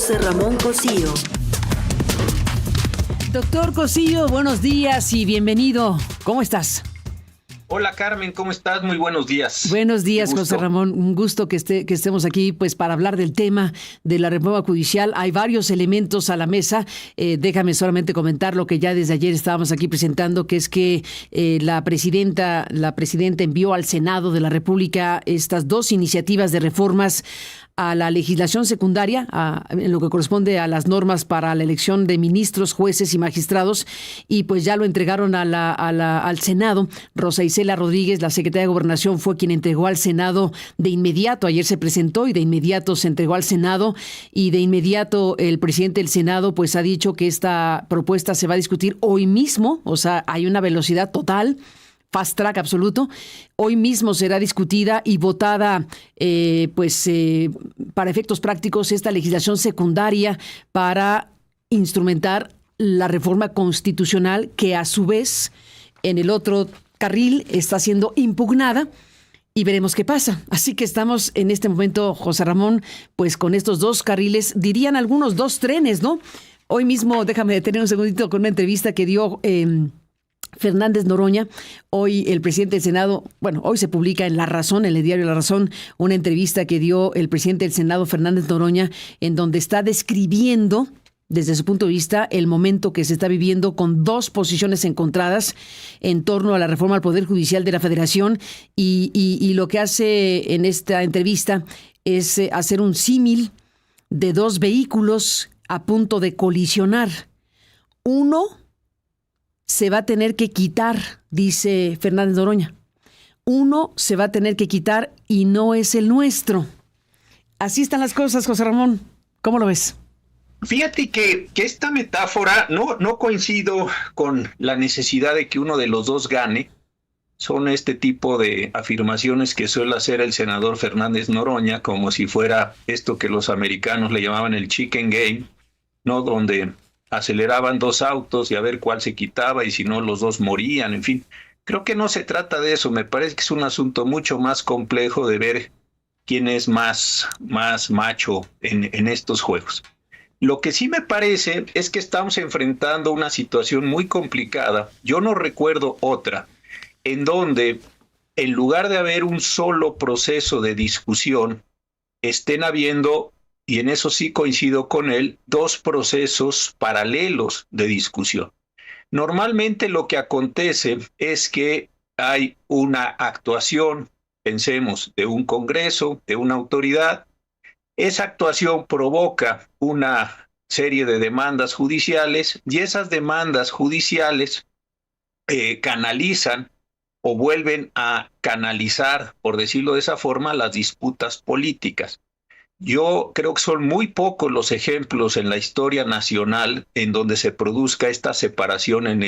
José Ramón Cosío. Doctor Cosío, buenos días y bienvenido. ¿Cómo estás? Hola Carmen, ¿cómo estás? Muy buenos días. Buenos días, José Ramón. Un gusto que estemos aquí pues para hablar del tema de la reforma judicial. Hay varios elementos a la mesa. Déjame solamente comentar lo que ya desde ayer estábamos aquí presentando, que es que la presidenta envió al Senado de la República estas dos iniciativas de reformas a la legislación secundaria, en lo que corresponde a las normas para la elección de ministros, jueces y magistrados, y pues ya lo entregaron al Senado. Rosa Isela Rodríguez, la secretaria de Gobernación, fue quien entregó al Senado de inmediato. Ayer se presentó y de inmediato se entregó al Senado, y de inmediato el presidente del Senado pues ha dicho que esta propuesta se va a discutir hoy mismo, o sea, hay una velocidad total, fast track absoluto. Hoy mismo será discutida y votada, para efectos prácticos, esta legislación secundaria para instrumentar la reforma constitucional que a su vez en el otro carril está siendo impugnada. Y veremos qué pasa. Así que estamos en este momento, José Ramón, pues con estos dos carriles, dirían algunos dos trenes, ¿no? Hoy mismo, déjame detener un segundito con una entrevista que dio Fernández Noroña. Hoy el presidente del Senado, hoy se publica en La Razón, en el diario La Razón, una entrevista que dio el presidente del Senado, Fernández Noroña, en donde está describiendo desde su punto de vista el momento que se está viviendo, con dos posiciones encontradas en torno a la reforma al Poder Judicial de la Federación, y lo que hace en esta entrevista es hacer un símil de dos vehículos a punto de colisionar. Uno se va a tener que quitar, dice Fernández Noroña. Uno se va a tener que quitar y no es el nuestro. Así están las cosas, José Ramón. ¿Cómo lo ves? Fíjate que esta metáfora no coincido con la necesidad de que uno de los dos gane. Son este tipo de afirmaciones que suele hacer el senador Fernández Noroña, como si fuera esto que los americanos le llamaban el chicken game, ¿no? Donde aceleraban dos autos y a ver cuál se quitaba, y si no los dos morían, en fin. Creo que no se trata de eso. Me parece que es un asunto mucho más complejo de ver quién es más macho en estos juegos. Lo que sí me parece es que estamos enfrentando una situación muy complicada. Yo no recuerdo otra en donde, en lugar de haber un solo proceso de discusión, estén habiendo, y en eso sí coincido con él, dos procesos paralelos de discusión. Normalmente lo que acontece es que hay una actuación, pensemos, de un Congreso, de una autoridad. Esa actuación provoca una serie de demandas judiciales, y esas demandas judiciales canalizan o vuelven a canalizar, por decirlo de esa forma, las disputas políticas. Yo creo que son muy pocos los ejemplos en la historia nacional en donde se produzca esta separación en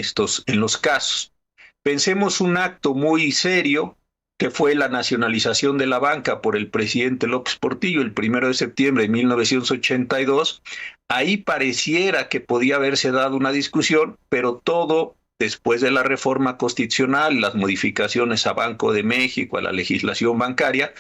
los casos. Pensemos un acto muy serio que fue la nacionalización de la banca por el presidente López Portillo el 1 de septiembre de 1982. Ahí pareciera que podía haberse dado una discusión, pero todo después de la reforma constitucional, las modificaciones a Banco de México, a la legislación bancaria,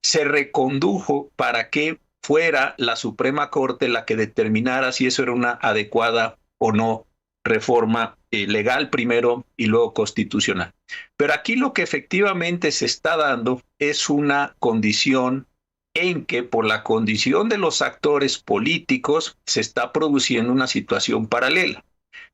se recondujo para que fuera la Suprema Corte la que determinara si eso era una adecuada o no reforma legal primero y luego constitucional. Pero aquí lo que efectivamente se está dando es una condición en que, por la condición de los actores políticos, se está produciendo una situación paralela.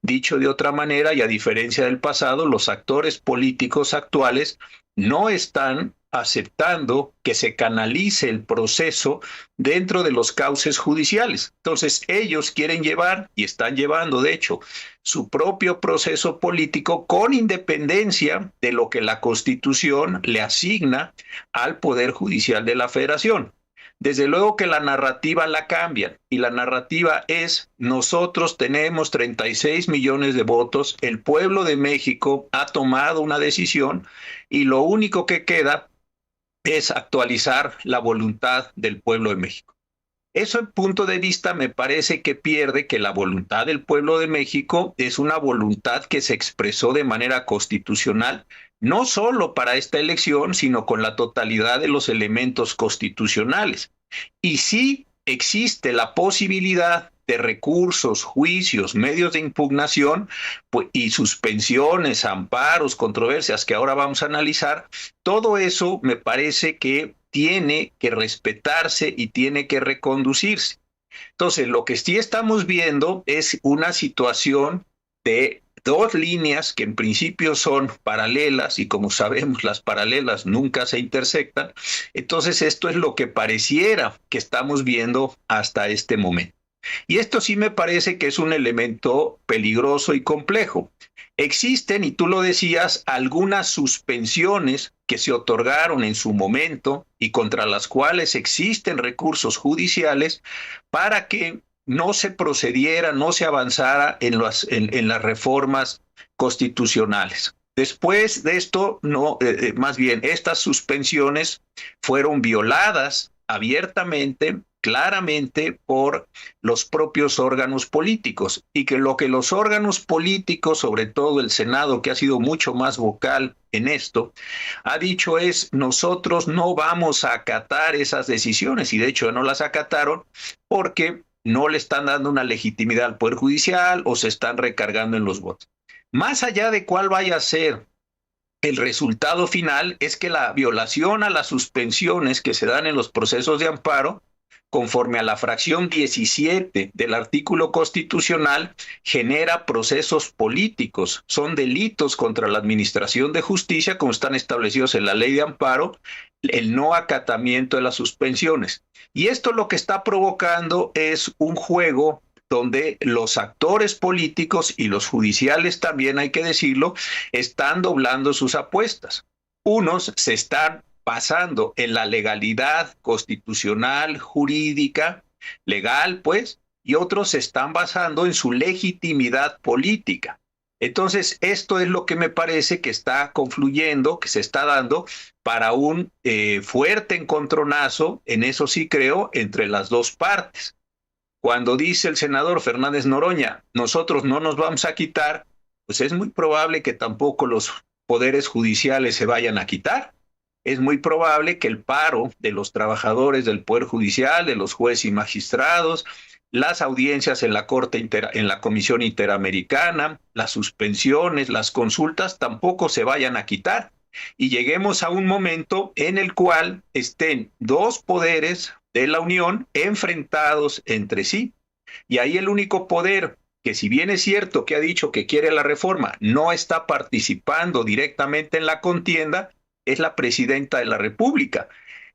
Dicho de otra manera, y a diferencia del pasado, los actores políticos actuales no están aceptando que se canalice el proceso dentro de los cauces judiciales. Entonces, ellos quieren llevar, y están llevando, de hecho, su propio proceso político con independencia de lo que la Constitución le asigna al Poder Judicial de la Federación. Desde luego que la narrativa la cambian, y la narrativa es: nosotros tenemos 36 millones de votos, el pueblo de México ha tomado una decisión y lo único que queda es actualizar la voluntad del pueblo de México. Eso, en punto de vista, me parece que pierde que la voluntad del pueblo de México es una voluntad que se expresó de manera constitucional, no solo para esta elección, sino con la totalidad de los elementos constitucionales. Y sí existe la posibilidad de recursos, juicios, medios de impugnación pues, y suspensiones, amparos, controversias que ahora vamos a analizar, todo eso me parece que tiene que respetarse y tiene que reconducirse. Entonces, lo que sí estamos viendo es una situación de dos líneas que en principio son paralelas y como sabemos las paralelas nunca se intersectan. Entonces, esto es lo que pareciera que estamos viendo hasta este momento. Y esto sí me parece que es un elemento peligroso y complejo. Existen, y tú lo decías, algunas suspensiones que se otorgaron en su momento y contra las cuales existen recursos judiciales para que no se procediera, no se avanzara en las reformas constitucionales. Después de esto, no, más bien, estas suspensiones fueron violadas abiertamente, claramente por los propios órganos políticos y que lo que los órganos políticos, sobre todo el Senado, que ha sido mucho más vocal en esto, ha dicho es nosotros no vamos a acatar esas decisiones y de hecho no las acataron porque no le están dando una legitimidad al Poder Judicial o se están recargando en los votos. Más allá de cuál vaya a ser el resultado final es que la violación a las suspensiones que se dan en los procesos de amparo, conforme a la fracción 17 del artículo constitucional, genera procesos políticos. Son delitos contra la administración de justicia, como están establecidos en la ley de amparo, el no acatamiento de las suspensiones. Y esto lo que está provocando es un juego donde los actores políticos y los judiciales también, hay que decirlo, están doblando sus apuestas. Unos se están basando en la legalidad constitucional, jurídica, legal, pues, y otros se están basando en su legitimidad política. Entonces, esto es lo que me parece que está confluyendo, que se está dando para un fuerte encontronazo, en eso sí creo, entre las dos partes. Cuando dice el senador Fernández Noroña, nosotros no nos vamos a quitar, pues es muy probable que tampoco los poderes judiciales se vayan a quitar. Es muy probable que el paro de los trabajadores del Poder Judicial, de los jueces y magistrados, las audiencias en la en la Comisión Interamericana, las suspensiones, las consultas, tampoco se vayan a quitar. Y lleguemos a un momento en el cual estén dos poderes de la Unión enfrentados entre sí. Y ahí el único poder que, si bien es cierto que ha dicho que quiere la reforma, no está participando directamente en la contienda, es la presidenta de la República.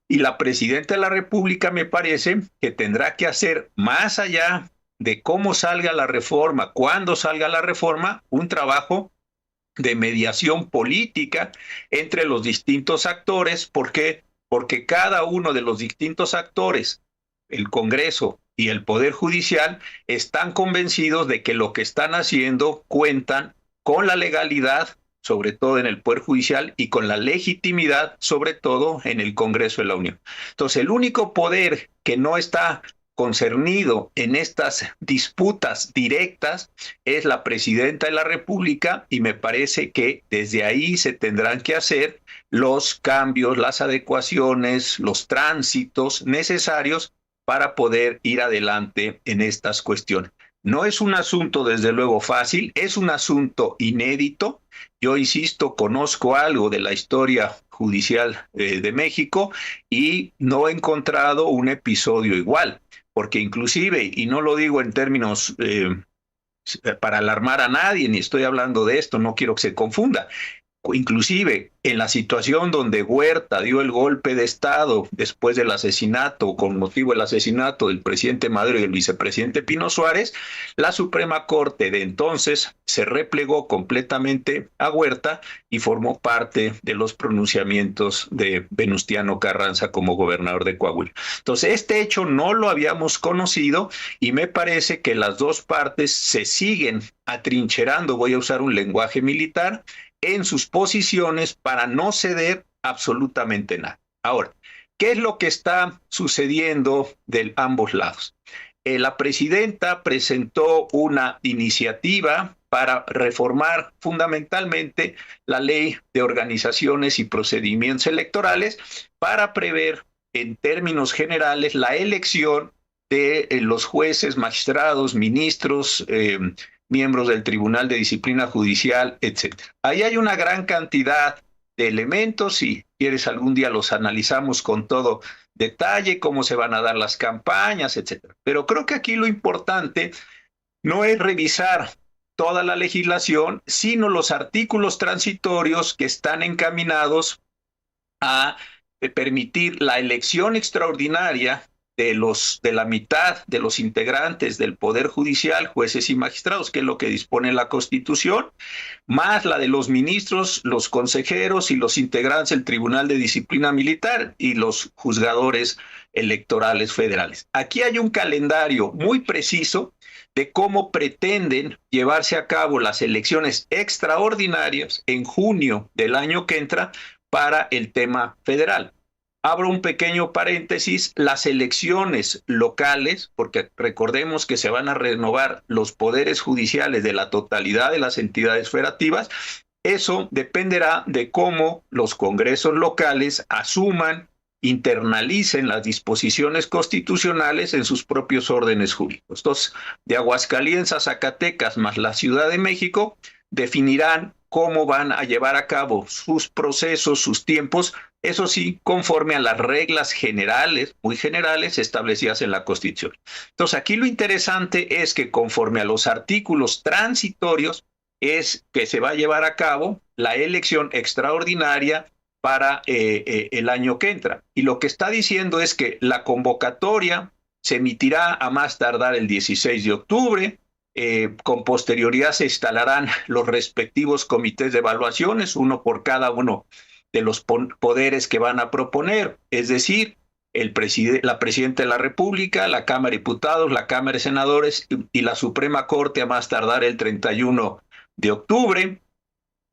Y la presidenta de la República me parece que tendrá que hacer, más allá de cómo salga la reforma, cuándo salga la reforma, un trabajo de mediación política entre los distintos actores. ¿Por qué? Porque cada uno de los distintos actores, el Congreso y el Poder Judicial, están convencidos de que lo que están haciendo cuentan con la legalidad, sobre todo en el Poder Judicial, y con la legitimidad, sobre todo en el Congreso de la Unión. Entonces, el único poder que no está concernido en estas disputas directas es la presidenta de la República y me parece que desde ahí se tendrán que hacer los cambios, las adecuaciones, los tránsitos necesarios para poder ir adelante en estas cuestiones. No es un asunto, desde luego, fácil, es un asunto inédito. Yo insisto, conozco algo de la historia judicial de México y no he encontrado un episodio igual, porque inclusive, y no lo digo en términos para alarmar a nadie, ni estoy hablando de esto, no quiero que se confunda. Inclusive en la situación donde Huerta dio el golpe de Estado después del asesinato, con motivo del asesinato del presidente Madero y del vicepresidente Pino Suárez, la Suprema Corte de entonces se replegó completamente a Huerta y formó parte de los pronunciamientos de Venustiano Carranza como gobernador de Coahuila. Entonces, este hecho no lo habíamos conocido y me parece que las dos partes se siguen atrincherando, voy a usar un lenguaje militar, en sus posiciones para no ceder absolutamente nada. Ahora, ¿qué es lo que está sucediendo de ambos lados? La presidenta presentó una iniciativa para reformar fundamentalmente la ley de organizaciones y procedimientos electorales para prever en términos generales la elección de los jueces, magistrados, ministros, miembros del Tribunal de Disciplina Judicial, etcétera. Ahí hay una gran cantidad de elementos. Si quieres, algún día los analizamos con todo detalle, cómo se van a dar las campañas, etcétera. Pero creo que aquí lo importante no es revisar toda la legislación, sino los artículos transitorios que están encaminados a permitir la elección extraordinaria de la mitad de los integrantes del Poder Judicial, jueces y magistrados, que es lo que dispone la Constitución, más la de los ministros, los consejeros y los integrantes del Tribunal de Disciplina Militar y los juzgadores electorales federales. Aquí hay un calendario muy preciso de cómo pretenden llevarse a cabo las elecciones extraordinarias en junio del año que entra para el tema federal. Abro un pequeño paréntesis, las elecciones locales, porque recordemos que se van a renovar los poderes judiciales de la totalidad de las entidades federativas, eso dependerá de cómo los congresos locales asuman, internalicen las disposiciones constitucionales en sus propios órdenes jurídicos. Entonces, de Aguascalientes a Zacatecas más la Ciudad de México definirán cómo van a llevar a cabo sus procesos, sus tiempos, eso sí, conforme a las reglas generales, muy generales, establecidas en la Constitución. Entonces, aquí lo interesante es que conforme a los artículos transitorios, es que se va a llevar a cabo la elección extraordinaria para el año que entra. Y lo que está diciendo es que la convocatoria se emitirá a más tardar el 16 de octubre, con posterioridad se instalarán los respectivos comités de evaluaciones, uno por cada uno de los poderes que van a proponer, es decir, la Presidenta de la República, la Cámara de Diputados, la Cámara de Senadores y la Suprema Corte a más tardar el 31 de octubre.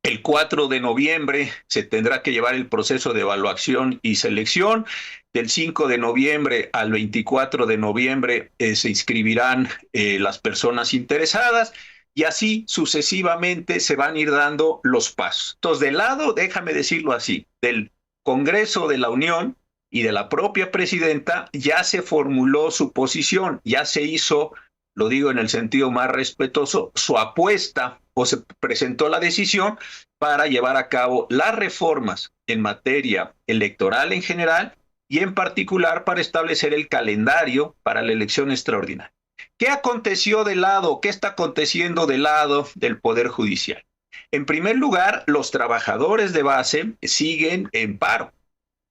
El 4 de noviembre se tendrá que llevar el proceso de evaluación y selección. Del 5 de noviembre al 24 de noviembre se inscribirán las personas interesadas y así sucesivamente se van a ir dando los pasos. Entonces, del lado, déjame decirlo así, del Congreso de la Unión y de la propia presidenta ya se formuló su posición, ya se hizo, lo digo en el sentido más respetuoso, su apuesta o se presentó la decisión para llevar a cabo las reformas en materia electoral en general y en particular para establecer el calendario para la elección extraordinaria. ¿Qué aconteció del lado, qué está aconteciendo del lado del Poder Judicial? En primer lugar, los trabajadores de base siguen en paro.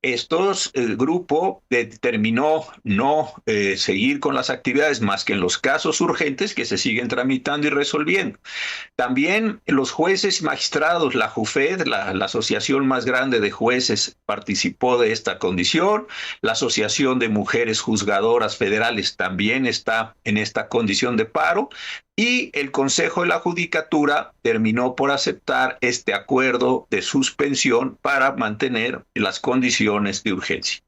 El grupo determinó no seguir con las actividades más que en los casos urgentes que se siguen tramitando y resolviendo. También los jueces y magistrados, la JUFED, la asociación más grande de jueces, participó de esta condición. La Asociación de Mujeres Juzgadoras Federales también está en esta condición de paro. Y el Consejo de la Judicatura terminó por aceptar este acuerdo de suspensión para mantener las condiciones de urgencia.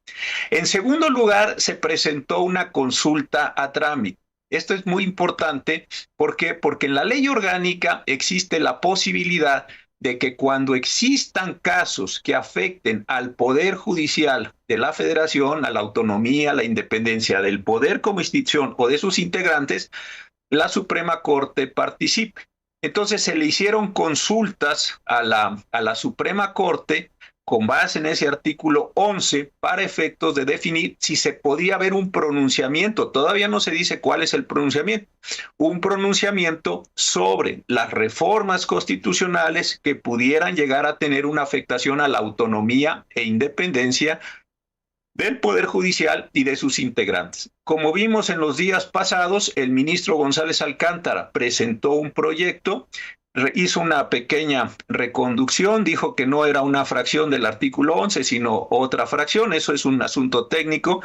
En segundo lugar, se presentó una consulta a trámite. Esto es muy importante. ¿Por qué? Porque en la ley orgánica existe la posibilidad de que cuando existan casos que afecten al Poder Judicial de la Federación, a la autonomía, a la independencia del poder como institución o de sus integrantes, la Suprema Corte participe. Entonces se le hicieron consultas a la Suprema Corte con base en ese artículo 11 para efectos de definir si se podía haber un pronunciamiento. Todavía no se dice cuál es el pronunciamiento. Un pronunciamiento sobre las reformas constitucionales que pudieran llegar a tener una afectación a la autonomía e independencia del Poder Judicial y de sus integrantes. Como vimos en los días pasados, el ministro González Alcántara presentó un proyecto, hizo una pequeña reconducción, dijo que no era una fracción del artículo 11, sino otra fracción. Eso es un asunto técnico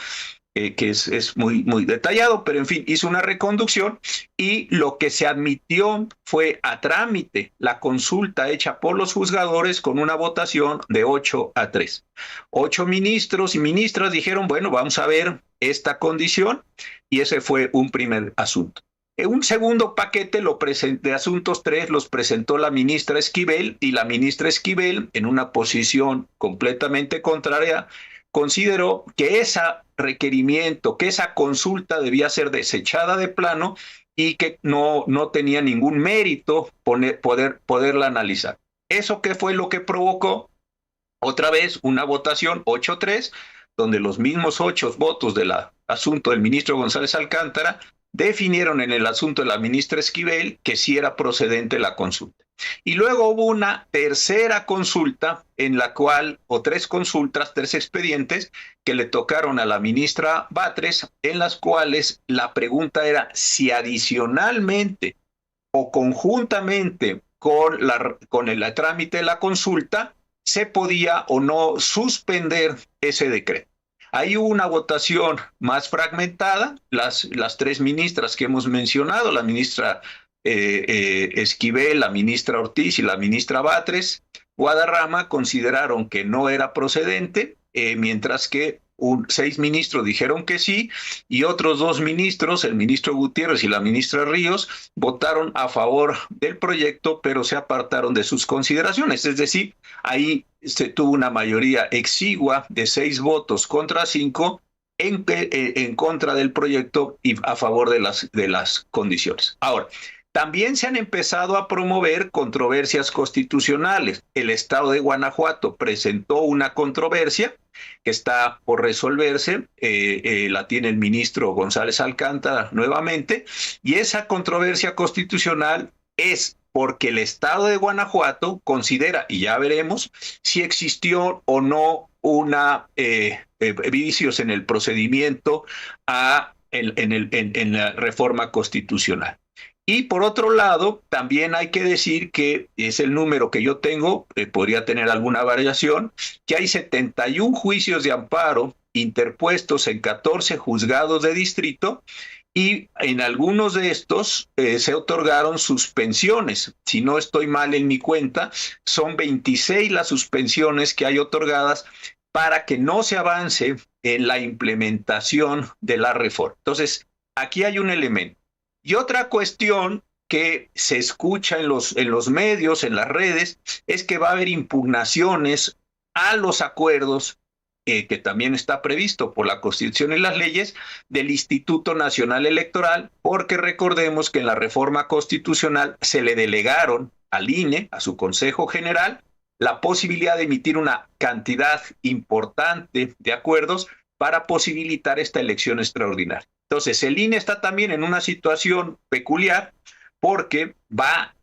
que es muy, muy detallado, pero en fin, hizo una reconducción y lo que se admitió fue a trámite la consulta hecha por los juzgadores con una votación de 8-3. 8 ministros y ministras dijeron, bueno, vamos a ver esta condición y ese fue un primer asunto. Un segundo paquete de asuntos 3 los presentó la ministra Esquivel y la ministra Esquivel, en una posición completamente contraria, consideró que ese requerimiento, que esa consulta debía ser desechada de plano y que no tenía ningún mérito poderla analizar. ¿Eso qué fue lo que provocó? Otra vez una votación 8-3, donde los mismos 8 votos del asunto del ministro González Alcántara definieron en el asunto de la ministra Esquivel que sí era procedente la consulta. Y luego hubo una tercera consulta en la cual, o 3 consultas, 3 expedientes que le tocaron a la ministra Batres, en las cuales la pregunta era si adicionalmente o conjuntamente con el trámite de la consulta se podía o no suspender ese decreto. Ahí hubo una votación más fragmentada. Las 3 ministras que hemos mencionado, la ministra Esquivel, la ministra Ortiz y la ministra Batres Guadarrama, consideraron que no era procedente, mientras que 6 ministros dijeron que sí, y otros 2 ministros, el ministro Gutiérrez y la ministra Ríos, votaron a favor del proyecto, pero se apartaron de sus consideraciones. Es decir, ahí se tuvo una mayoría exigua de 6 votos contra 5 en contra del proyecto y a favor de las condiciones. Ahora, también se han empezado a promover controversias constitucionales. El estado de Guanajuato presentó una controversia que está por resolverse, la tiene el ministro González Alcántara nuevamente, y esa controversia constitucional es porque el estado de Guanajuato considera, y ya veremos, si existió o no vicios en el procedimiento en la reforma constitucional. Y por otro lado, también hay que decir que es el número que yo tengo, podría tener alguna variación, que hay 71 juicios de amparo interpuestos en 14 juzgados de distrito, y en algunos de estos se otorgaron suspensiones. Si no estoy mal en mi cuenta, son 26 las suspensiones que hay otorgadas para que no se avance en la implementación de la reforma. Entonces, aquí hay un elemento. Y otra cuestión que se escucha en los medios, en las redes, es que va a haber impugnaciones a los acuerdos, que también está previsto por la Constitución y las leyes, del Instituto Nacional Electoral, porque recordemos que en la reforma constitucional se le delegaron al INE, a su Consejo General, la posibilidad de emitir una cantidad importante de acuerdos para posibilitar esta elección extraordinaria. Entonces, el INE está también en una situación peculiar porque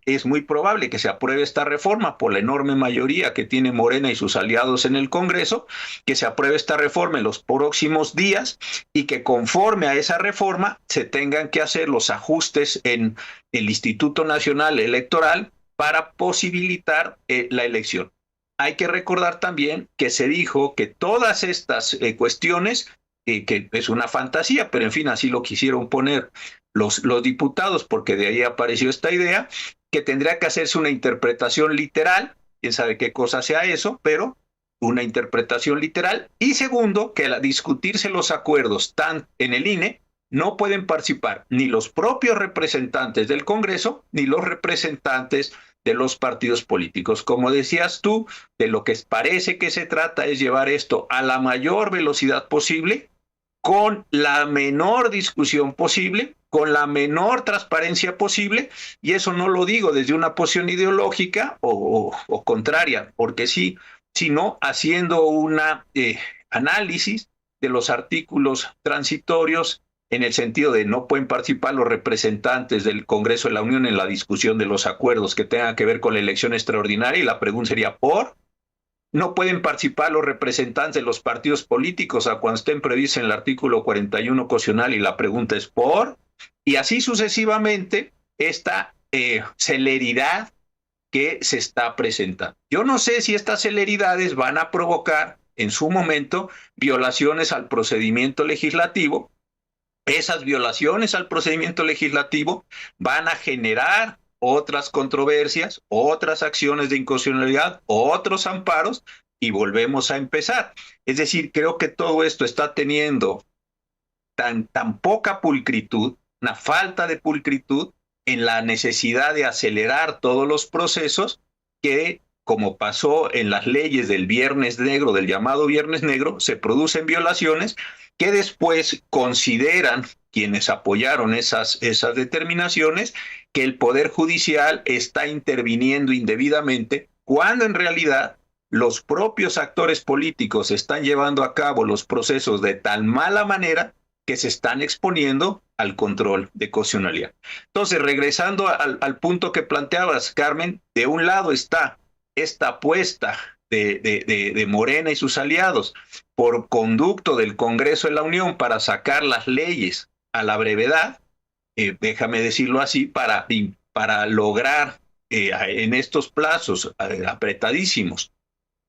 es muy probable que se apruebe esta reforma por la enorme mayoría que tiene Morena y sus aliados en el Congreso, que se apruebe esta reforma en los próximos días y que conforme a esa reforma se tengan que hacer los ajustes en el Instituto Nacional Electoral para posibilitar la elección. Hay que recordar también que se dijo que todas estas cuestiones, que es una fantasía, pero en fin, así lo quisieron poner los diputados, porque de ahí apareció esta idea, que tendría que hacerse una interpretación literal, quién sabe qué cosa sea eso, pero una interpretación literal. Y segundo, que al discutirse los acuerdos en el INE, no pueden participar ni los propios representantes del Congreso, ni los representantes de los partidos políticos. Como decías tú, de lo que parece que se trata es llevar esto a la mayor velocidad posible, con la menor discusión posible, con la menor transparencia posible, y eso no lo digo desde una posición ideológica o contraria, porque sí, sino haciendo un análisis de los artículos transitorios, en el sentido de no pueden participar los representantes del Congreso de la Unión en la discusión de los acuerdos que tengan que ver con la elección extraordinaria, y la pregunta sería ¿por? No pueden participar los representantes de los partidos políticos a cuando estén previstos en el artículo 41 constitucional, y la pregunta es ¿por? Y así sucesivamente esta celeridad que se está presentando. Yo no sé si estas celeridades van a provocar en su momento violaciones al procedimiento legislativo. Esas violaciones al procedimiento legislativo van a generar otras controversias, otras acciones de inconstitucionalidad, otros amparos, y volvemos a empezar. Es decir, creo que todo esto está teniendo tan poca pulcritud, una falta de pulcritud en la necesidad de acelerar todos los procesos, que como pasó en las leyes del Viernes Negro, del llamado Viernes Negro, se producen violaciones que después consideran quienes apoyaron esas determinaciones que el Poder Judicial está interviniendo indebidamente, cuando en realidad los propios actores políticos están llevando a cabo los procesos de tan mala manera que se están exponiendo al control de constitucionalidad. Entonces, regresando al punto que planteabas, Carmen, de un lado está esta apuesta de Morena y sus aliados por conducto del Congreso de la Unión para sacar las leyes a la brevedad, déjame decirlo así, para lograr en estos plazos apretadísimos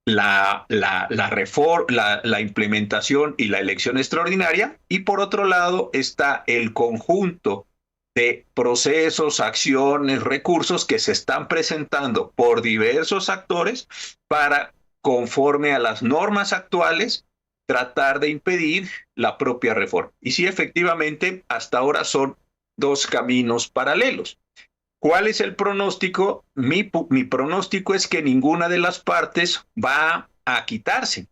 la implementación y la elección extraordinaria, y por otro lado está el conjunto de procesos, acciones, recursos que se están presentando por diversos actores para, conforme a las normas actuales, tratar de impedir la propia reforma. Y sí, efectivamente, hasta ahora son dos caminos paralelos. ¿Cuál es el pronóstico? Mi pronóstico es que ninguna de las partes va a quitarse.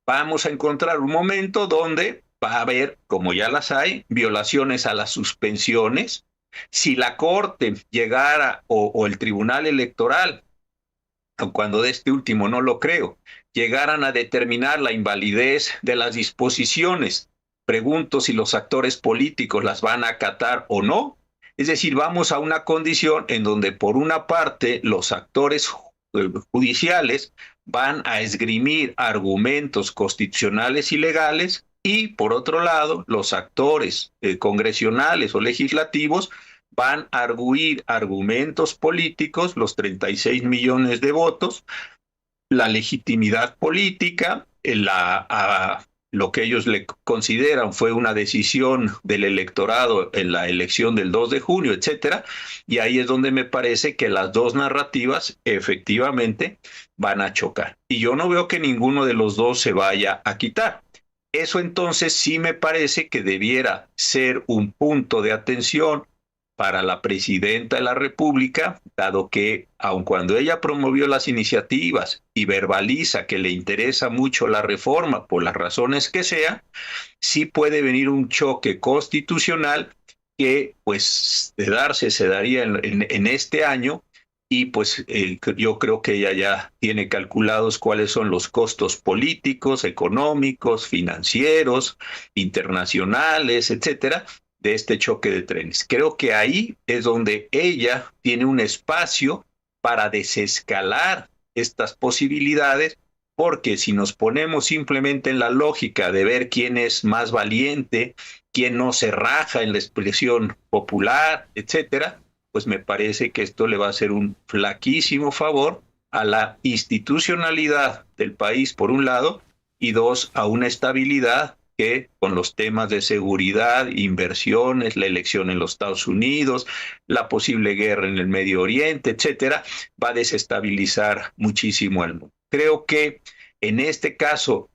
Vamos a encontrar un momento donde va a haber, como ya las hay, violaciones a las suspensiones. Si la Corte llegara o el Tribunal Electoral, cuando de este último no lo creo, llegaran a determinar la invalidez de las disposiciones, pregunto si los actores políticos las van a acatar o no. Es decir, vamos a una condición en donde por una parte los actores judiciales van a esgrimir argumentos constitucionales y legales, y por otro lado los actores congresionales o legislativos van a arguir argumentos políticos, los 36 millones de votos, la legitimidad política, lo que ellos le consideran fue una decisión del electorado en la elección del 2 de junio, etcétera, y ahí es donde me parece que las dos narrativas efectivamente van a chocar. Y yo no veo que ninguno de los dos se vaya a quitar. Eso entonces sí me parece que debiera ser un punto de atención para la presidenta de la República, dado que, aun cuando ella promovió las iniciativas y verbaliza que le interesa mucho la reforma por las razones que sea, sí puede venir un choque constitucional que, pues, de darse, se daría en este año, y pues yo creo que ella ya tiene calculados cuáles son los costos políticos, económicos, financieros, internacionales, etcétera, de este choque de trenes. Creo que ahí es donde ella tiene un espacio para desescalar estas posibilidades, porque si nos ponemos simplemente en la lógica de ver quién es más valiente, quién no se raja en la expresión popular, etcétera, pues me parece que esto le va a hacer un flaquísimo favor a la institucionalidad del país, por un lado, y dos, a una estabilidad que con los temas de seguridad, inversiones, la elección en los Estados Unidos, la posible guerra en el Medio Oriente, etcétera, va a desestabilizar muchísimo el mundo. Creo que en este caso,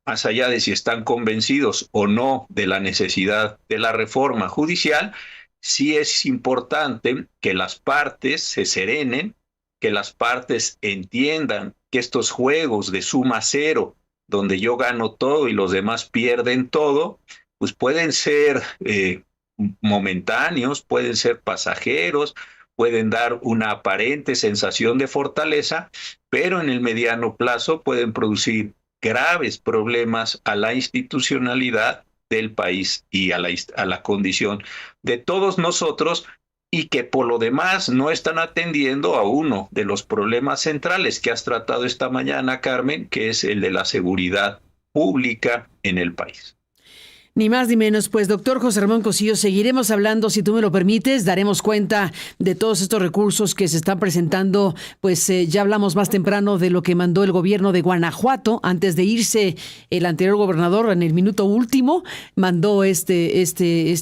más allá de si están convencidos o no de la necesidad de la reforma judicial, sí es importante que las partes se serenen, que las partes entiendan que estos juegos de suma cero, donde yo gano todo y los demás pierden todo, pues pueden ser momentáneos, pueden ser pasajeros, pueden dar una aparente sensación de fortaleza, pero en el mediano plazo pueden producir graves problemas a la institucionalidad del país y a la condición de todos nosotros, y que por lo demás no están atendiendo a uno de los problemas centrales que has tratado esta mañana, Carmen, que es el de la seguridad pública en el país. Ni más ni menos. Pues, doctor José Ramón Cosío, seguiremos hablando, si tú me lo permites, daremos cuenta de todos estos recursos que se están presentando. Pues ya hablamos más temprano de lo que mandó el gobierno de Guanajuato. Antes de irse el anterior gobernador, en el minuto último, mandó este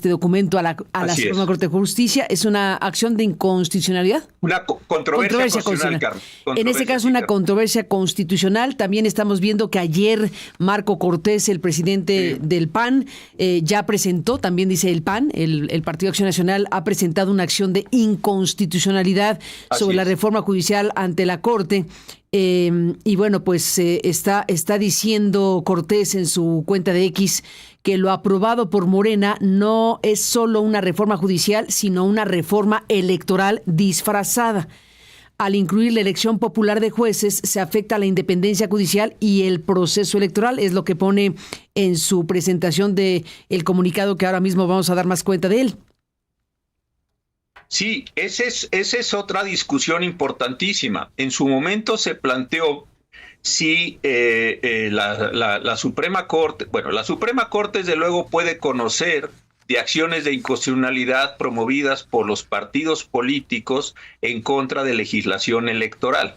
documento a la Suprema Corte de Justicia. ¿Es una acción de inconstitucionalidad? Una controversia constitucional, Carmen. En este caso, una controversia constitucional. También estamos viendo que ayer Marco Cortés, el presidente del PAN, ya presentó, también dice el PAN, el Partido Acción Nacional ha presentado una acción de inconstitucionalidad sobre la reforma judicial ante la Corte. Y bueno, pues está diciendo Cortés en su cuenta de X que lo aprobado por Morena no es solo una reforma judicial, sino una reforma electoral disfrazada. Al incluir la elección popular de jueces, se afecta la independencia judicial y el proceso electoral, es lo que pone en su presentación de el comunicado que ahora mismo vamos a dar más cuenta de él. Sí, esa es otra discusión importantísima. En su momento se planteó si la Suprema Corte, bueno, la Suprema Corte desde luego puede conocer de acciones de inconstitucionalidad promovidas por los partidos políticos en contra de legislación electoral.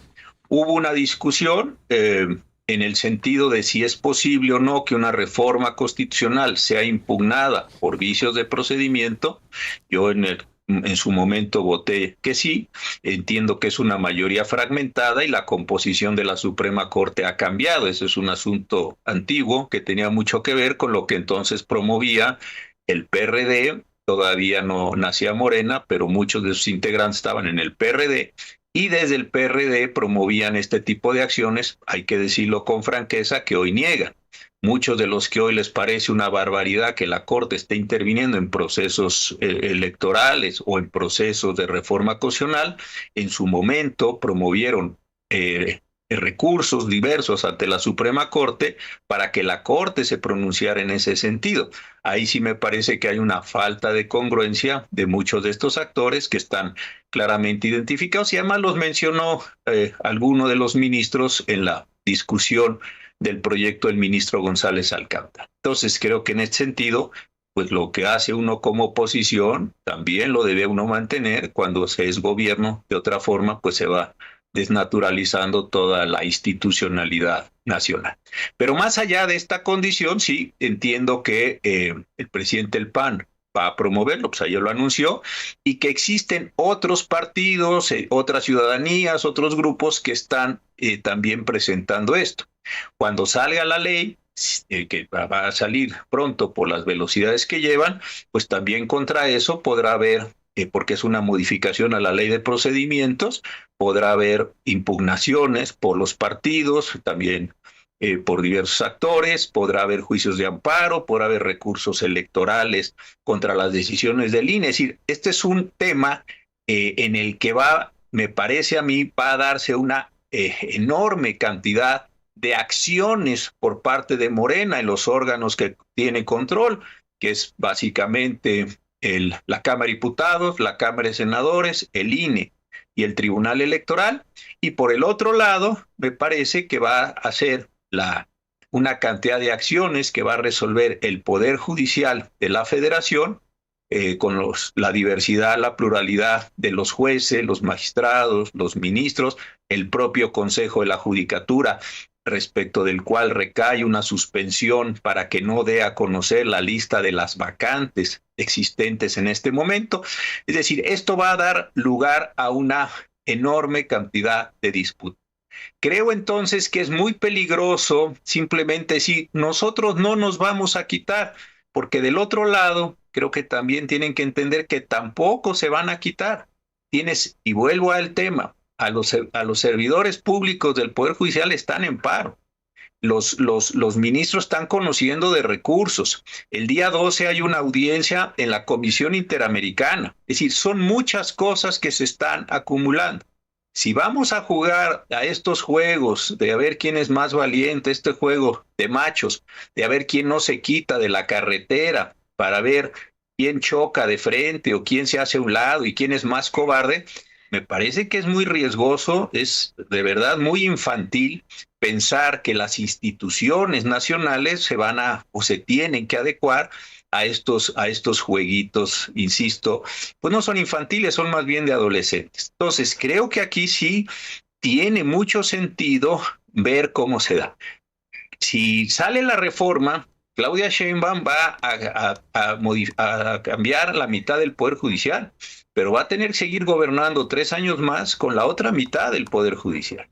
Hubo una discusión en el sentido de si es posible o no que una reforma constitucional sea impugnada por vicios de procedimiento. Yo en su momento voté que sí. Entiendo que es una mayoría fragmentada y la composición de la Suprema Corte ha cambiado. Ese es un asunto antiguo que tenía mucho que ver con lo que entonces promovía el PRD. Todavía no nacía Morena, pero muchos de sus integrantes estaban en el PRD y desde el PRD promovían este tipo de acciones, hay que decirlo con franqueza, que hoy niegan. Muchos de los que hoy les parece una barbaridad que la Corte esté interviniendo en procesos electorales o en procesos de reforma constitucional, en su momento promovieron recursos diversos ante la Suprema Corte para que la Corte se pronunciara en ese sentido. Ahí sí me parece que hay una falta de congruencia de muchos de estos actores que están claramente identificados y además los mencionó alguno de los ministros en la discusión del proyecto del ministro González Alcántara. Entonces creo que en este sentido, pues lo que hace uno como oposición también lo debe uno mantener. Cuando se es gobierno, de otra forma, pues se va desnaturalizando toda la institucionalidad nacional. Pero más allá de esta condición, sí entiendo que el presidente del PAN va a promoverlo, pues ayer lo anunció, y que existen otros partidos, otras ciudadanías, otros grupos que están también presentando esto. Cuando salga la ley, que va a salir pronto por las velocidades que llevan, pues también contra eso podrá haber, porque es una modificación a la ley de procedimientos, podrá haber impugnaciones por los partidos, también por diversos actores, podrá haber juicios de amparo, podrá haber recursos electorales contra las decisiones del INE. Es decir, este es un tema en el que me parece a mí, va a darse una enorme cantidad de acciones por parte de Morena en los órganos que tiene control, que es básicamente la Cámara de Diputados, la Cámara de Senadores, el INE y el Tribunal Electoral. Y por el otro lado, me parece que va a ser una cantidad de acciones que va a resolver el Poder Judicial de la Federación, con la diversidad, la pluralidad de los jueces, los magistrados, los ministros, el propio Consejo de la Judicatura, respecto del cual recae una suspensión para que no dé a conocer la lista de las vacantes existentes en este momento. Es decir, esto va a dar lugar a una enorme cantidad de disputas. Creo entonces que es muy peligroso simplemente decir, nosotros no nos vamos a quitar, porque del otro lado creo que también tienen que entender que tampoco se van a quitar. Y vuelvo al tema, a los servidores públicos del Poder Judicial están en paro. Los ministros están conociendo de recursos. El día 12 hay una audiencia en la Comisión Interamericana. Es decir, son muchas cosas que se están acumulando. Si vamos a jugar a estos juegos de a ver quién es más valiente, este juego de machos, de a ver quién no se quita de la carretera, para ver quién choca de frente o quién se hace a un lado y quién es más cobarde, me parece que es muy riesgoso, es de verdad muy infantil pensar que las instituciones nacionales se van o se tienen que adecuar a estos jueguitos, insisto, pues no son infantiles, son más bien de adolescentes. Entonces, creo que aquí sí tiene mucho sentido ver cómo se da. Si sale la reforma, Claudia Sheinbaum va a cambiar la mitad del Poder Judicial, pero va a tener que seguir gobernando 3 años más con la otra mitad del Poder Judicial.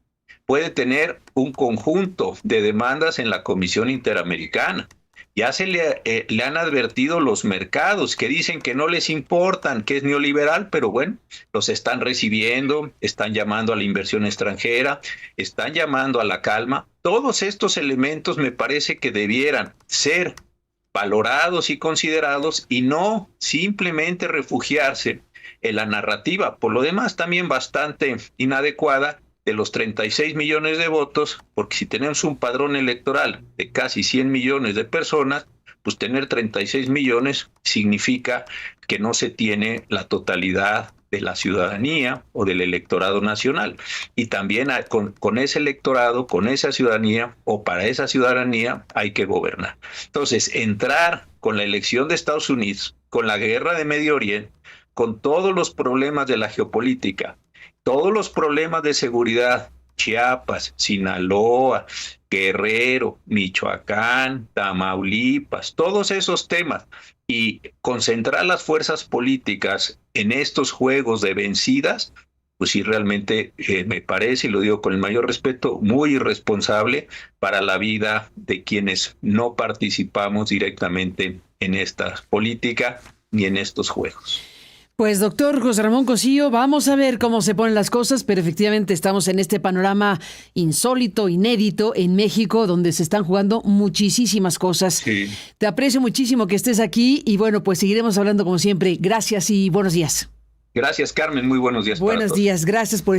Puede tener un conjunto de demandas en la Comisión Interamericana Ya le han advertido los mercados que dicen que no les importan, que es neoliberal, pero bueno, los están recibiendo, están llamando a la inversión extranjera, están llamando a la calma. Todos estos elementos me parece que debieran ser valorados y considerados y no simplemente refugiarse en la narrativa, por lo demás también bastante inadecuada, de los 36 millones de votos, porque si tenemos un padrón electoral de casi 100 millones de personas, pues tener 36 millones significa que no se tiene la totalidad de la ciudadanía o del electorado nacional. Y también con ese electorado, con esa ciudadanía o para esa ciudadanía hay que gobernar. Entonces, entrar con la elección de Estados Unidos, con la guerra de Medio Oriente, con todos los problemas de la geopolítica, todos los problemas de seguridad, Chiapas, Sinaloa, Guerrero, Michoacán, Tamaulipas, todos esos temas, y concentrar las fuerzas políticas en estos juegos de vencidas, pues sí, realmente me parece, y lo digo con el mayor respeto, muy irresponsable para la vida de quienes no participamos directamente en esta política ni en estos juegos. Pues doctor José Ramón Cosío, vamos a ver cómo se ponen las cosas, pero efectivamente estamos en este panorama insólito, inédito en México, donde se están jugando muchísimas cosas. Sí. Te aprecio muchísimo que estés aquí y bueno, pues seguiremos hablando como siempre. Gracias y buenos días. Gracias, Carmen. Muy buenos días. Buenos días, gracias por